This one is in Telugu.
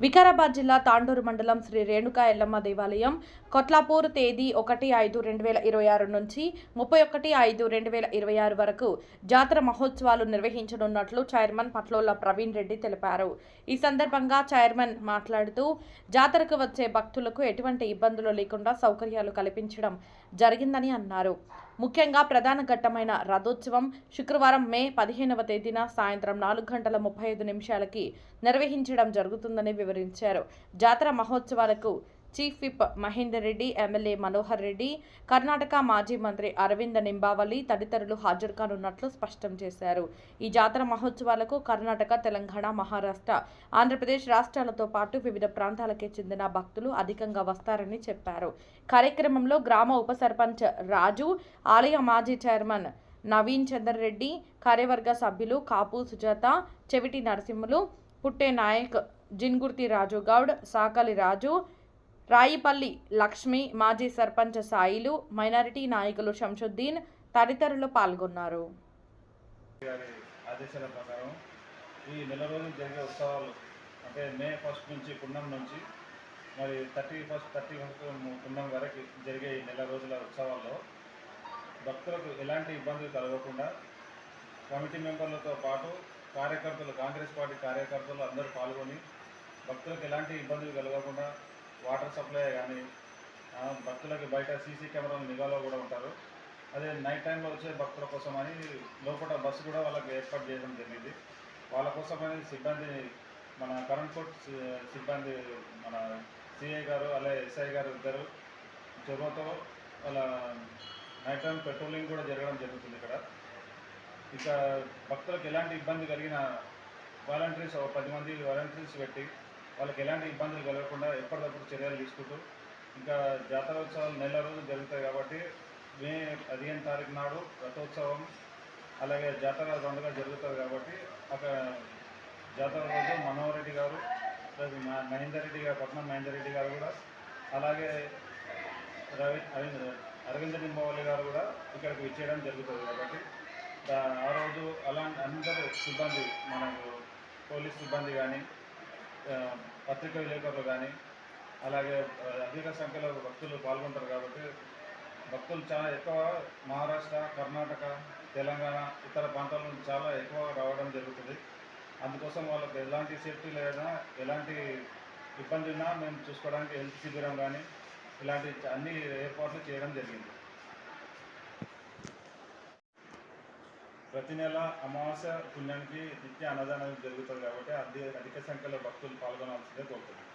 వికారాబాద్ జిల్లా తాండూరు మండలం శ్రీ రేణుకా ఎల్లమ్మ దేవాలయం కొట్లాపూర్ తేదీ 1/5/2026 నుంచి 31/5/2026 వరకు జాతర మహోత్సవాలు నిర్వహించనున్నట్లు చైర్మన్ పట్లోల ప్రవీణ్ రెడ్డి తెలిపారు. ఈ సందర్భంగా చైర్మన్ మాట్లాడుతూ జాతరకు వచ్చే భక్తులకు ఎటువంటి ఇబ్బందులు లేకుండా సౌకర్యాలు కల్పించడం జరిగిందని అన్నారు. ముఖ్యంగా ప్రధాన ఘట్టమైన రథోత్సవం శుక్రవారం మే 15వ తేదీన సాయంత్రం 4:35 నిర్వహించడం జరుగుతుందని వివరించారు. జాతర మహోత్సవాలకు chief whip Mahender Reddy, MLA Manohar Reddy, Karnataka మాజీ మంత్రి అరవింద్ నింబావలి తదితరులు హాజరు కానున్నట్లు స్పష్టం చేశారు. ఈ జాతర మహోత్సవాలకు కర్ణాటక, తెలంగాణ, మహారాష్ట్ర, ఆంధ్రప్రదేశ్ రాష్ట్రాలతో పాటు వివిధ ప్రాంతాలకే చెందిన భక్తులు అధికంగా వస్తారని చెప్పారు. కార్యక్రమంలో గ్రామ ఉప సర్పంచ్ రాజు, ఆలయ మాజీ చైర్మన్ నవీన్ చందర్ రెడ్డి, కార్యవర్గ సభ్యులు కాపు సుజాత, చెవిటి నరసింహులు, పుట్టే నాయక్, జిన్గుర్తి రాజుగౌడ్, సాకలి రాజు, రాయిపల్లి లక్ష్మి, మాజీ సర్పంచ్ సాయిలు, మైనారిటీ నాయకులు శంషుద్దీన్ తదితరులు పాల్గొన్నారు. ఆదేశాల ప్రకారం ఈ నెల రోజులు జరిగే ఉత్సవాలు అంటే మే 1 నుంచి పున్నం నుంచి మరి 31 పున్నం వరకు జరిగే ఈ నెల రోజుల ఉత్సవాల్లో భక్తులకు ఎలాంటి ఇబ్బందులు కలగకుండా కమిటీ మెంబర్లతో పాటు కార్యకర్తలు, కాంగ్రెస్ పార్టీ కార్యకర్తలు అందరూ పాల్గొని భక్తులకు ఎలాంటి ఇబ్బందులు కలగకుండా వాటర్ సప్లై కానీ భక్తులకి బయట సీసీ కెమెరాల నిఘాలో కూడా ఉంటారు. అదే నైట్ టైంలో వచ్చే భక్తుల కోసమని లోపల బస్సు కూడా వాళ్ళకి ఏర్పాటు చేయడం జరిగింది. వాళ్ళ కోసమని సిబ్బంది మన కరెంట్ కోర్ట్ సిబ్బంది మన సిఐ గారు అలాగే ఎస్ఐ గారు ఇద్దరు చొరవతో వాళ్ళ నైట్ టైం పెట్రోలింగ్ కూడా జరగడం జరుగుతుంది ఇక్కడ. ఇక భక్తులకు ఎలాంటి ఇబ్బంది కలిగిన వాలంటీర్స్ 10 మంది వాలంటీర్స్ పెట్టి వాళ్ళకి ఎలాంటి ఇబ్బందులు కలగకుండా ఎప్పటికప్పుడు చర్యలు తీసుకుంటూ ఇంకా జాతరోత్సవాలు నెల రోజులు జరుగుతాయి కాబట్టి మే 15 తారీఖు నాడు రథోత్సవం అలాగే జాతర పండుగ జరుగుతుంది కాబట్టి అక్కడ జాతర రోజు మనోహర్ రెడ్డి గారు మహేందర్ రెడ్డి గారు, పట్నం మహేందర్ రెడ్డి గారు కూడా అలాగే అరవింద్ నింబావలి గారు కూడా ఇక్కడికి విచ్చేయడం జరుగుతుంది కాబట్టి ఆ రోజు అందరూ సిబ్బంది మనకు పోలీస్ సిబ్బంది కానీ పత్రికా విలేకరులు కానీ అలాగే అధిక సంఖ్యలో భక్తులు పాల్గొంటారు కాబట్టి భక్తులు చాలా ఎక్కువ మహారాష్ట్ర, కర్ణాటక, తెలంగాణ ఇతర ప్రాంతాల నుంచి చాలా ఎక్కువ రావడం జరుగుతుంది. అందుకోసం వాళ్ళకి ఎలాంటి సేఫ్టీ లేదా ఎలాంటి ఇబ్బంది ఉన్నా మేము చూసుకోవడానికి హెల్త్ శిబిరం కానీ ఇలాంటి అన్ని ఏర్పాట్లు చేయడం జరిగింది. ప్రతి నెల అమావాస్య పుణ్యానికి నిత్య అన్నదానం జరుగుతుంది కాబట్టి అధిక సంఖ్యలో భక్తులు పాల్గొనాల్సిందే కోరుతున్నాం.